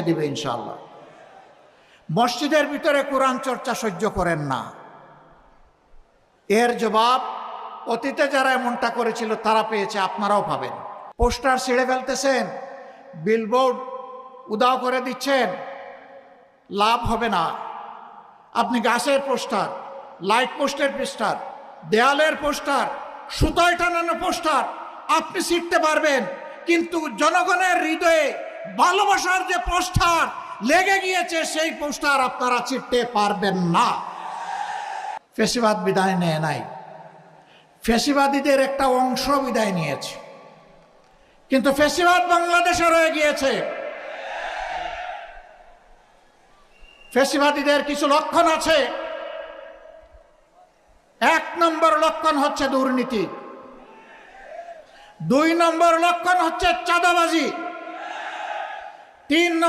দিবে ইনশাআল্লাহ। মসজিদের ভিতরে কোরআন চর্চা সহ্য করেন না, এর জবাব অতীতে যারা এমনটা করেছিল তারা পেয়েছে, আপনারাও পাবেন। পোস্টার ছিঁড়ে ফেলতেছেন, বিলবোর্ড উদাও করে দিচ্ছেন, লাভ হবে না। আপনি গাছের পোস্টার, লাইট পোস্টের পোস্টার, দেয়ালের পোস্টার, সুতোয় টানানো পোস্টার আপনি ছিঁড়তে পারবেন, কিন্তু জনগণের হৃদয়ে ভালোবাসার যে পোস্টার লেগে গিয়েছে সেই পোস্টার আপনারা ছিঁড়তে পারবেন না। ফ্যাসিবাদ বিদায় নেয় নাই, ফ্যাসিবাদীদের একটা অংশ বিদায় নিয়েছে, কিন্তু ফ্যাসিবাদ বাংলাদেশে রয়ে গিয়েছে। ফ্যাসিবাদীদের কিছু লক্ষণ আছে। 1 নম্বর লক্ষণ হচ্ছে দুর্নীতি, 2 নম্বর লক্ষণ হচ্ছে চাঁদাবাজি, 3 নম্বর